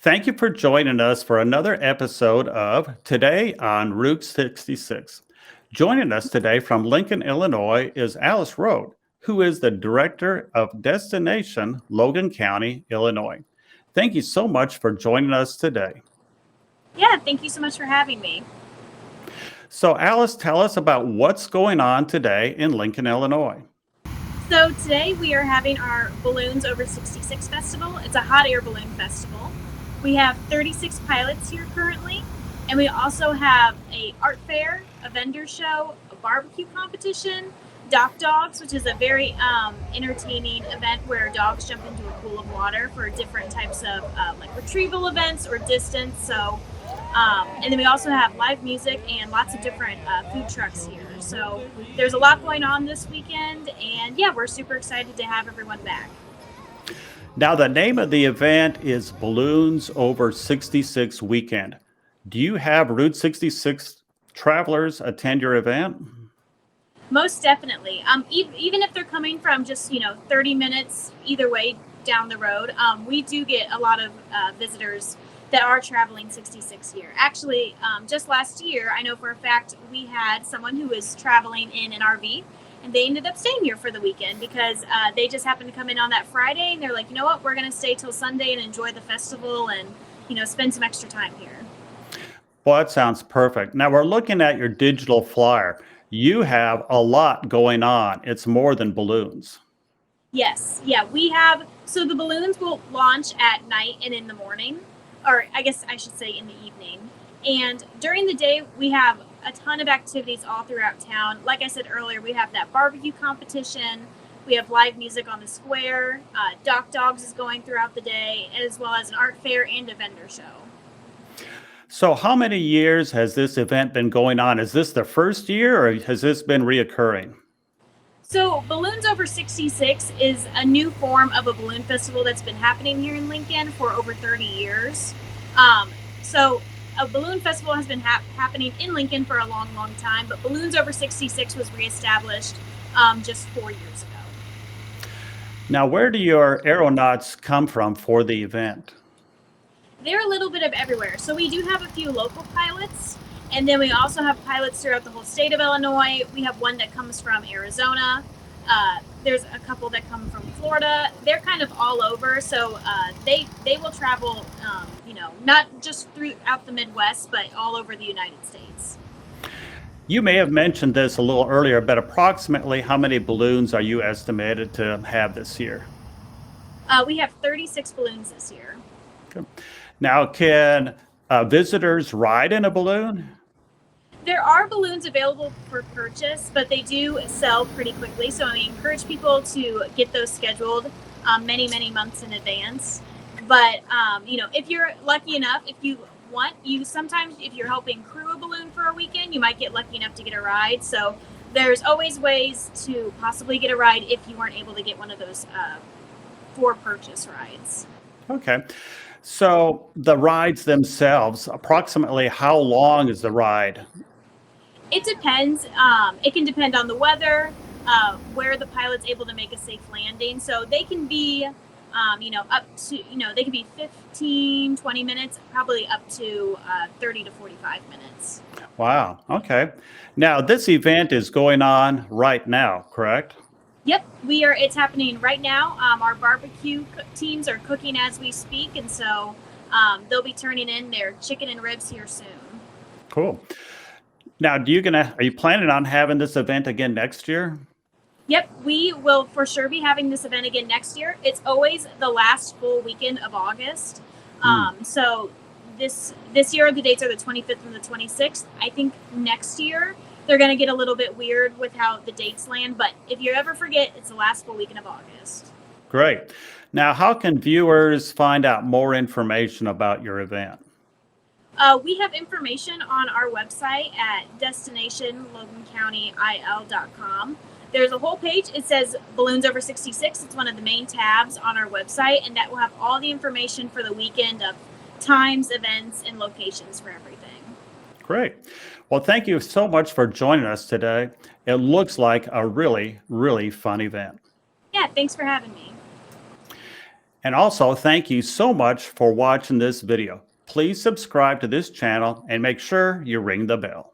Thank you for joining us for another episode of Today on Route 66. Joining us today from Lincoln, Illinois is Alice Road, who is the Director of Destination Logan County, Illinois. Thank you so much for joining us today. Yeah, thank you so much for having me. So, Alice, tell us about what's going on today in Lincoln, Illinois. So today we are having our Balloons Over 66 Festival. It's a hot air balloon festival. We have 36 pilots here currently, and we also have a art fair, a vendor show, a barbecue competition, Dock Dogs, which is a very entertaining event where dogs jump into a pool of water for different types of like retrieval events or distance. And then we also have live music and lots of different food trucks here. So there's a lot going on this weekend, and yeah, we're super excited to have everyone back. Now, the name of the event is Balloons Over 66 Weekend. Do you have Route 66 travelers attend your event? Most definitely. Even if they're coming from just 30 minutes either way down the road, we do get a lot of visitors that are traveling 66 here. Actually, just last year, I know for a fact we had someone who was traveling in an RV, and they ended up staying here for the weekend because they just happened to come in on that Friday, and they're like, you know what, we're going to stay till Sunday and enjoy the festival and spend some extra time here. Well, that sounds perfect. Now we're looking at your digital flyer. You have a lot going on. It's more than balloons. Yes, yeah, we have. So the balloons will launch at night and in the morning, or I guess I should say in the evening. And during the day, we have a ton of activities all throughout town. Like I said earlier, we have that barbecue competition. We have live music on the square. Dock Dogs is going throughout the day, as well as an art fair and a vendor show. So, how many years has this event been going on? Is this the first year or has this been reoccurring? So, Balloons Over 66 is a new form of a balloon festival that's been happening here in Lincoln for over 30 years. So, a balloon festival has been happening in Lincoln for a long, long time, but Balloons Over 66 was reestablished just 4 years ago. Now, where do your aeronauts come from for the event? They're a little bit of everywhere. So, we do have a few local pilots. And then we also have pilots throughout the whole state of Illinois. We have one that comes from Arizona. There's a couple that come from Florida. They're kind of all over, so they will travel, not just throughout the Midwest, but all over the United States. You may have mentioned this a little earlier, but approximately how many balloons are you estimated to have this year? We have 36 balloons this year. Okay. Now, can visitors ride in a balloon? There are balloons available for purchase, but they do sell pretty quickly. So I encourage people to get those scheduled many, many months in advance. But if you're lucky enough, if you want, you sometimes if you're helping crew a balloon for a weekend, you might get lucky enough to get a ride. So there's always ways to possibly get a ride if you weren't able to get one of those for purchase rides. Okay. So the rides themselves, approximately how long is the ride? It depends. It can depend on the weather, where the pilot's able to make a safe landing. So they can be, up to, they can be 15, 20 minutes, probably up to 30 to 45 minutes. Wow. Okay. Now, this event is going on right now, correct? Yep, it's happening right now. Our barbecue teams are cooking as we speak, and so they'll be turning in their chicken and ribs here soon. Cool. Now, are you planning on having this event again next year? Yep, we will for sure be having this event again next year. It's always the last full weekend of August. So this year the dates are the 25th and the 26th. I think next year they're going to get a little bit weird with how the dates land, but if you ever forget, it's the last full weekend of August. Great. Now, how can viewers find out more information about your event? We have information on our website at destinationlogancountyil.com. There's a whole page. It says Balloons Over 66. It's one of the main tabs on our website, and that will have all the information for the weekend of times, events, and locations for everything. Great. Well, thank you so much for joining us today. It looks like a really, really fun event. Yeah, thanks for having me. And also, thank you so much for watching this video. Please subscribe to this channel and make sure you ring the bell.